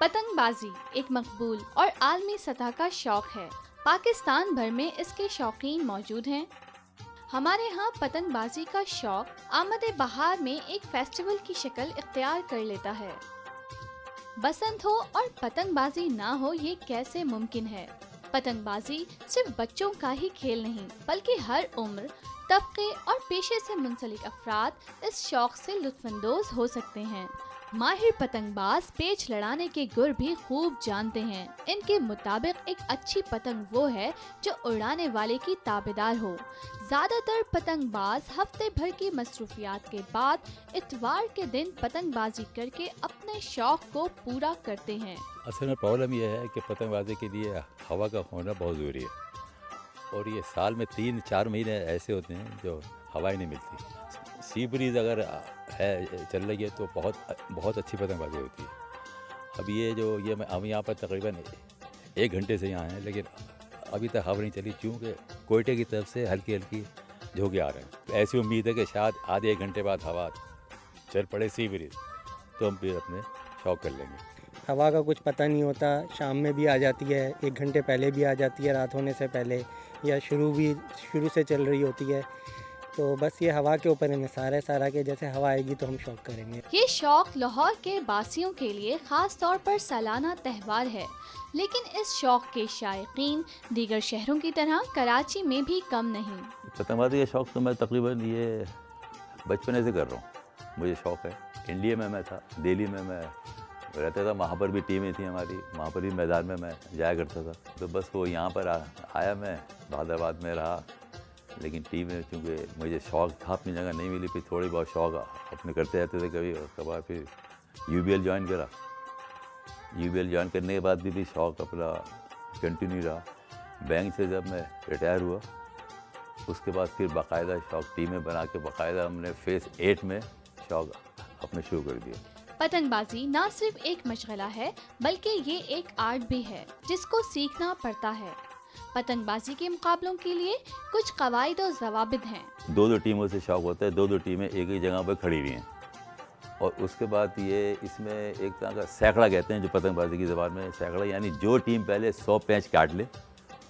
पतंगबाजी एक मकबूल और आलमी सतह का शौक है। पाकिस्तान भर में इसके शौकीन मौजूद हैं। हमारे यहाँ पतंगबाजी का शौक आमद बहार में एक फेस्टिवल की शक्ल इख्तियार कर लेता है। बसंत हो और पतंगबाजी ना हो, ये कैसे मुमकिन है। पतंगबाजी सिर्फ बच्चों का ही खेल नहीं, बल्कि हर उम्र, तबके और पेशे से मुंसलिक अफराद इस शौक से लुत्फानंदोज हो सकते हैं। माहिर पतंगबाज पेच लड़ाने के गुर भी खूब जानते हैं। इनके मुताबिक एक अच्छी पतंग वो है जो उड़ाने वाले की ताबेदार हो। ज्यादातर पतंगबाज हफ्ते भर की मसरूफियात के बाद इतवार के दिन पतंगबाजी करके अपने शौक को पूरा करते हैं। असल में प्रॉब्लम यह है कि पतंगबाजी के लिए हवा का होना बहुत ज़रूरी है, और ये साल में 3-4 महीने ऐसे होते हैं जो हवा ही नहीं मिलती। सी ब्रीज अगर है चल रही है तो बहुत अच्छी पतंगबाजी होती है। अब ये हम यहाँ पर तकरीबन 1 घंटे से यहाँ हैं, लेकिन अभी तक हवा नहीं चली, क्योंकि कोयटे की तरफ से हल्की हल्की झोंके आ रहे हैं। तो ऐसी उम्मीद है कि शायद आधे 1 घंटे बाद हवा चल पड़े सी ब्रीज, तो हम फिर अपने शौक कर लेंगे। हवा का कुछ पता नहीं होता, शाम में भी आ जाती है, 1 घंटे पहले भी आ जाती है, रात होने से पहले, या शुरू से चल रही होती है। तो बस ये हवा के ऊपर इन्हिसार है सारा, के जैसे हवा आएगी तो हम शौक करेंगे। ये शौक लाहौर के बासियों के लिए खास तौर पर सालाना त्यौहार है, लेकिन इस शौक के शायकीन दीगर शहरों की तरह कराची में भी कम नहीं। पतंगबाजी का शौक तो मैं तकरीबन ये बचपन से कर रहा हूँ। मुझे शौक है। इंडिया में मैं था, दिल्ली में मैं रहता था, वहाँ पर भी टीमें थी हमारी, वहाँ पर भी मैदान में मैं जाया करता था। तो बस वो यहाँ पर आया, मैं बहादुराबाद में रहा, लेकिन टीम में चूँकि मुझे शौक था, अपनी जगह नहीं मिली, फिर थोड़ी बहुत शौक अपने करते रहते थे कभी कभार। फिर यूबीएल ज्वाइन करा। यूबीएल ज्वाइन करने के बाद भी शौक अपना कंटिन्यू रहा। बैंक से जब मैं रिटायर हुआ, उसके बाद फिर बाकायदा शौक टीमें बना के बाकायदा हमने फेज़ 8 में शौक अपने शुरू कर दिया। पतंगबाजी ना सिर्फ एक मशगला है, बल्कि ये एक आर्ट भी है जिसको सीखना पड़ता है। पतंगबाजी के मुकाबलों के लिए कुछ कवायद और ज़वाबित हैं। 2-2 टीमों से शौक होता है, 2-2 टीमें एक ही जगह पर खड़ी हुई हैं, और उसके बाद ये इसमें एक तरह का सैकड़ा कहते हैं, जो पतंगबाजी की ज़बान में सैकड़ा, यानी जो टीम पहले 100 पैंच काट ले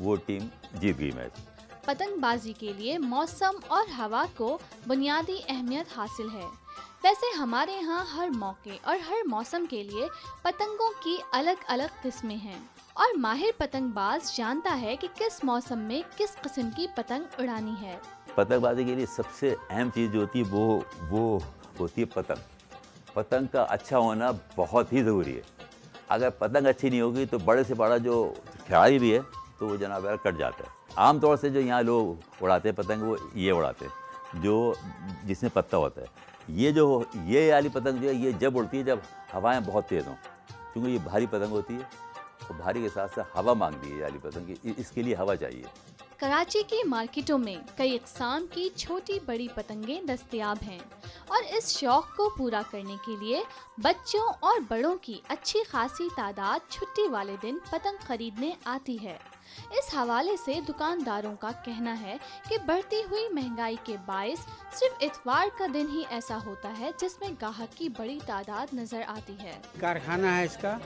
वो टीम जीत गई मैच। पतंगबाजी के लिए मौसम और हवा को बुनियादी अहमियत हासिल है। वैसे हमारे यहाँ हर मौके और हर मौसम के लिए पतंगों की अलग अलग किस्में हैं, और माहिर पतंगबाज जानता है कि किस मौसम में किस किस्म की पतंग उड़ानी है। पतंगबाजी के लिए सबसे अहम चीज़ जो होती है वो होती है पतंग। पतंग का अच्छा होना बहुत ही ज़रूरी है। अगर पतंग अच्छी नहीं होगी तो बड़े से बड़ा जो खिलाड़ी भी है तो वो जनाब यार कट जाता है। आमतौर से जो यहाँ लोग उड़ाते हैं पतंग, वो ये उड़ाते हैं जो जिसमें पत्ता होता है। ये वाली पतंग जो है, ये जब उड़ती है जब हवाएं बहुत तेज़ हों, क्योंकि ये भारी पतंग होती है, और भारी के साथ साथ हवा मांगती है ये वाली पतंग, इसके लिए हवा चाहिए। कराची की मार्केटों में कई इक़साम की छोटी बड़ी पतंगें दस्तयाब हैं, और इस शौक को पूरा करने के लिए बच्चों और बड़ों की अच्छी खासी तादाद छुट्टी वाले दिन पतंग खरीदने आती है। इस हवाले से दुकानदारों का कहना है कि बढ़ती हुई महंगाई के बायस सिर्फ इतवार का दिन ही ऐसा होता है जिसमें ग्राहक की बड़ी तादाद नजर आती है। कारखाना है इसका,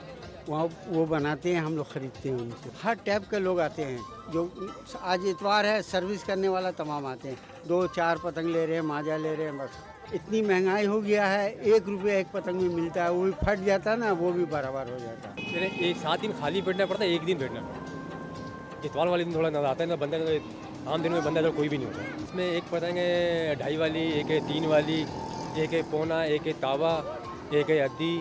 वहाँ वो बनाते हैं, हम लोग खरीदते हैं उनसे। हर टाइप के लोग आते हैं, जो आज इतवार है सर्विस करने वाला तमाम आते हैं। 2-4 पतंग ले रहे हैं, माजा ले रहे हैं। बस इतनी महंगाई हो गया है, 1 रुपया एक पतंग में मिलता है, वो भी फट जाता है ना, वो भी बराबर हो जाता है। एक 7 दिन खाली बैठना पड़ता है, एक दिन बैठना पड़ता है। इतवार वाले दिन थोड़ा नजर आता है ना, बंदा आम दिन में बंदा तो कोई भी नहीं होता। इसमें एक पतंग है 2.5 वाली, एक है 3 वाली, एक है पौना, एक है तावा, एक है अद्दी,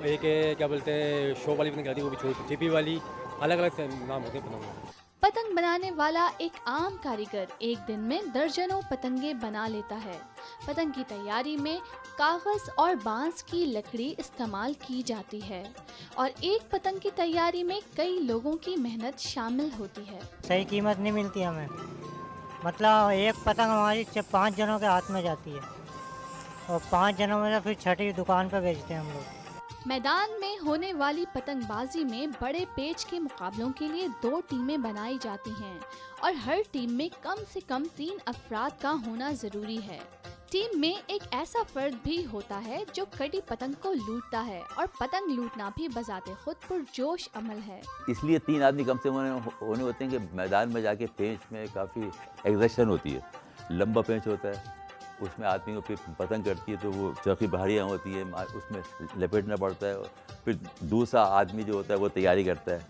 एक है क्या बोलते हैं शो वाली पतंग आती है, वो भी छोटी छिपी वाली, अलग अलग नाम होते हैं पतंग। पतंग बनाने वाला एक आम कारीगर एक दिन में दर्जनों पतंगे बना लेता है। पतंग की तैयारी में कागज और बांस की लकड़ी इस्तेमाल की जाती है, और एक पतंग की तैयारी में कई लोगों की मेहनत शामिल होती है। सही कीमत नहीं मिलती हमें, मतलब एक पतंग हमारी 5 जनों के हाथ में जाती है, और 5 जनों में से फिर छठी दुकान पर बेचते हैं हम लोग। मैदान में होने वाली पतंगबाजी में बड़े पेच के मुकाबलों के लिए 2 टीमें बनाई जाती हैं, और हर टीम में कम से कम 3 अफराद का होना जरूरी है। टीम में एक ऐसा फर्द भी होता है जो कटी पतंग को लूटता है और पतंग लूटना भी बजाते खुद पुरजोश अमल है। इसलिए 3 आदमी कम से कम होने होते हैं कि मैदान में जाके पेंच में काफ़ी एक्सर्शन होती है। लंबा पेंच होता है, उसमें आदमी को फिर पतंग करती है तो वो चौकी पहाड़ियाँ होती है, उसमें लपेटना पड़ता है। फिर दूसरा आदमी जो होता है वो तैयारी करता है,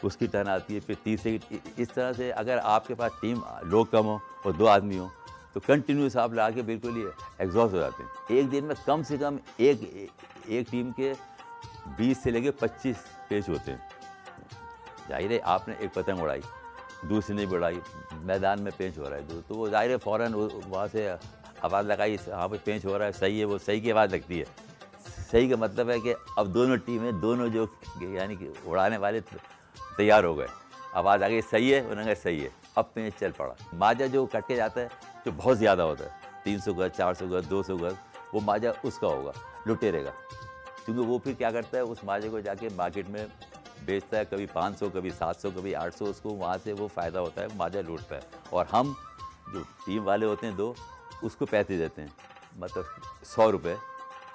उसकी टर्न आती है, फिर तीसरे। इस तरह से अगर आपके पास टीम लोग कम हो और 2 आदमी हो तो कंटिन्यूस आप ला के बिल्कुल ही एग्जॉस्ट हो जाते हैं। एक दिन में कम से कम एक टीम के 20 से लेके 25 पेच होते हैं। जाहिर है आपने एक पतंग उड़ाई, दूसरी नहीं उड़ाई, मैदान में पेंच हो रहा है तो वो जाहिर है फ़ौरन वहाँ से आवाज़ लगाई, हाँ पे पेंच हो रहा है, सही है, वो सही की आवाज़ लगती है। सही का मतलब है कि अब दोनों टीमें, दोनों जो यानी कि उड़ाने वाले तैयार हो गए, आवाज़ आ गई सही है, उन्होंने कहा सही है, अब पेंच चल पड़ा। माजा जो कट के जाता है जो बहुत ज़्यादा होता है, 300 गज, 400 गज, 200 गज, वो माजा उसका होगा, लुटेरेगा। क्योंकि वो फिर क्या करता है, उस माजे को जाके मार्केट में बेचता है, कभी 500, कभी 700, कभी 800, उसको वहाँ से वो फ़ायदा होता है, माजा लूटता है। और हम जो टीम वाले होते हैं 2, उसको पैसे देते हैं, मतलब 100 रुपये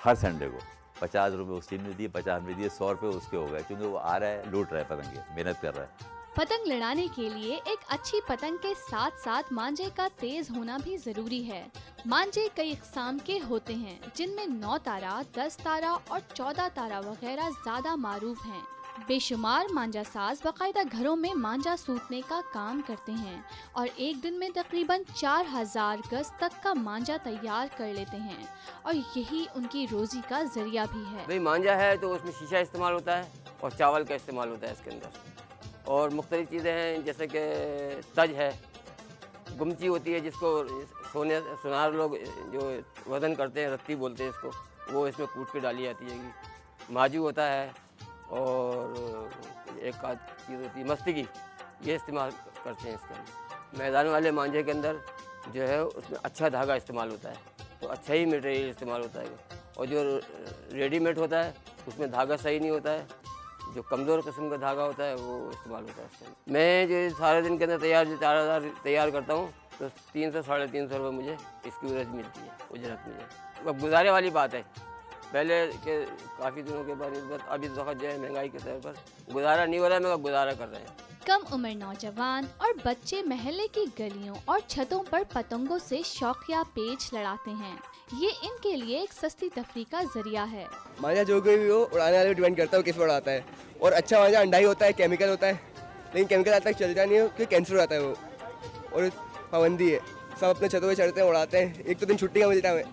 हर संडे को, 50 रुपये उस टीम ने दिए, 50 में दिए, 100 रुपये उसके हो गए, क्योंकि वो आ रहा है, लूट रहा है पतंगे, मेहनत कर रहा है। पतंग लड़ाने के लिए एक अच्छी पतंग के साथ साथ मांझे का तेज होना भी जरूरी है। मांझे कई इकसाम के होते हैं, जिनमें 9 तारा, 10 तारा और 14 तारा वगैरह ज्यादा मारूफ हैं। बेशुमार मांझा साज बाकायदा घरों में मांझा सूतने का काम करते हैं और एक दिन में तकरीबन 4000 गज तक का मांझा तैयार कर लेते हैं और यही उनकी रोजी का जरिया भी है। भाई मांझा है तो उसमें शीशा इस्तेमाल होता है और चावल का इस्तेमाल होता है इसके अंदर, और मुख्तलिफ चीज़ें हैं जैसे कि तज है, गुमची होती है जिसको सुनार लोग जो वज़न करते हैं, रत्ती बोलते हैं इसको, वो इसमें कूट के डाली जाती है। माजू होता है और एक आध चीज़ होती है मस्ती की, ये इस्तेमाल करते हैं इसके अंदर। मैदान वाले मांझे के अंदर जो है उसमें अच्छा धागा इस्तेमाल होता है, तो अच्छा ही मटेरियल इस्तेमाल होता है। और जो रेडीमेड होता है उसमें धागा सही नहीं होता है, जो कमज़ोर किस्म का धागा होता है वो इस्तेमाल होता है इसके अंदर। मैं जो सारे दिन के अंदर 4000 तैयार करता हूँ तो 300 साढ़े 300 रुपये मुझे इसकी उजरत मिलती है, उजरत मुझे। अब गुजारे वाली बात है, पहले के काफ़ी दिनों के बाद अभी तो जो है महंगाई के तौर पर गुजारा नहीं हो रहा है, मगर गुजारा कर रहे हैं। कम उम्र नौजवान और बच्चे महल्ले की गलियों और छतों पर पतंगों से शौकिया पेच लड़ाते हैं। ये इनके लिए एक सस्ती तफरीह का जरिया है। मांझा जो कोई भी हो उड़ाने वाले डिपेंड करता है वो किस पर उड़ाता है। और अच्छा मांझा अंडाई होता है, केमिकल होता है, लेकिन केमिकल आज तक चलता नहीं है क्योंकि कैंसर हो जाता है वो, और पाबंदी है। सब अपने छतों पे चढ़ते हैं, उड़ाते हैं। एक तो दिन छुट्टी का मिलता है हमें,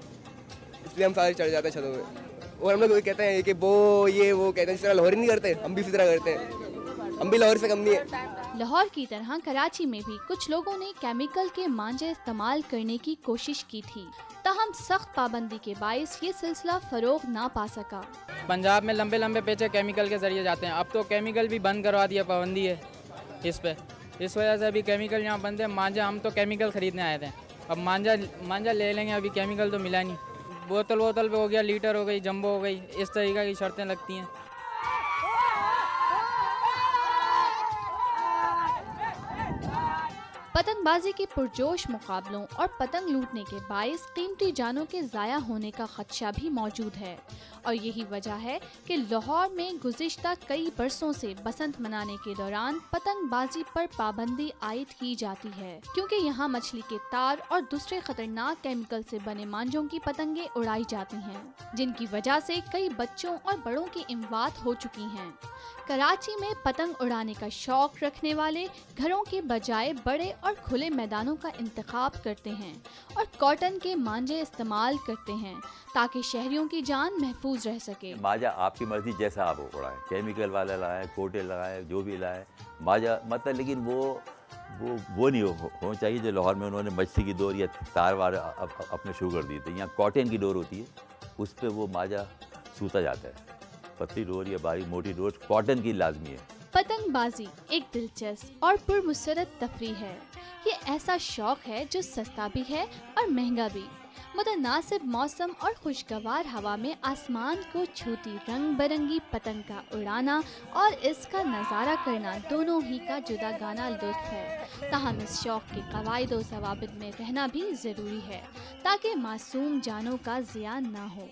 इसलिए हम सारे चढ़ जाते हैं छतों पे। और हम लोग कहते हैं कि वो कहते हैं जिस तरह लाहौर नहीं करते, हम भी इसी तरह करते हैं, हम भी लाहौर से कम नहीं है। लाहौर की तरह कराची में भी कुछ लोगों ने केमिकल के मांझे इस्तेमाल करने की कोशिश की थी, ताहम सख्त पाबंदी के बाइस ये सिलसिला फरोग ना पा सका। पंजाब में लंबे लंबे पेचे केमिकल के जरिए जाते हैं, अब तो केमिकल भी बंद करवा दिया, पाबंदी है इस पे। इस वजह से अभी केमिकल यहाँ बंद है। मांझा हम तो केमिकल ख़रीदने आए थे, अब मांझा ले लेंगे, अभी केमिकल तो मिला नहीं। बोतल पे हो गया, लीटर हो गई, जंबो हो गई, इस तरीक़ा की शर्तें लगती हैं। पतंगबाजी के पुरजोश मुकाबलों और पतंग लूटने के बाइस कीमती जानों के ज़ाया होने का खदशा भी मौजूद है और यही वजह है कि लाहौर में गुज़िश्ता कई बरसों से बसंत मनाने के दौरान पतंगबाजी पर पाबंदी आयद की जाती है, क्योंकि यहाँ मछली के तार और दूसरे खतरनाक केमिकल से बने मांझों की पतंगे उड़ाई जाती हैं, जिनकी वजह से कई बच्चों और बड़ों की इमवात हो चुकी हैं। कराची में पतंग उड़ाने का शौक रखने वाले घरों के बजाय बड़े और खुले मैदानों का इंतखाब करते हैं और कॉटन के मांझे इस्तेमाल करते हैं ताकि शहरियों की जान महफूज रह सके। माजा आपकी मर्जी जैसा आप उड़ाएं, केमिकल वाला लाए, कोटे लगाए, जो भी लाए माजा, मतलब लेकिन वो नहीं होना चाहिए जो लाहौर में उन्होंने मछली की डोर या तार वार अपने शुरू कर दिए थे। यहाँ कॉटन की डोर होती है, उस पर वो माजा सूता जाता है। पतली डोर या बारीक मोटी डोर कॉटन की लाजमी है। पतंगबाजी एक दिलचस्प और पुरमुसरत तफरीह है। ये ऐसा शौक है जो सस्ता भी है और महंगा भी। मुतनासिब मौसम और खुशगवार हवा में आसमान को छूती रंग बिरंगी पतंग का उड़ाना और इसका नज़ारा करना दोनों ही का जुदा गाना लुत्फ है। ताहम इस शौक़ के क़वाइद व ज़वाबित में रहना भी ज़रूरी है ताकि मासूम जानों का ज़िया ना हो।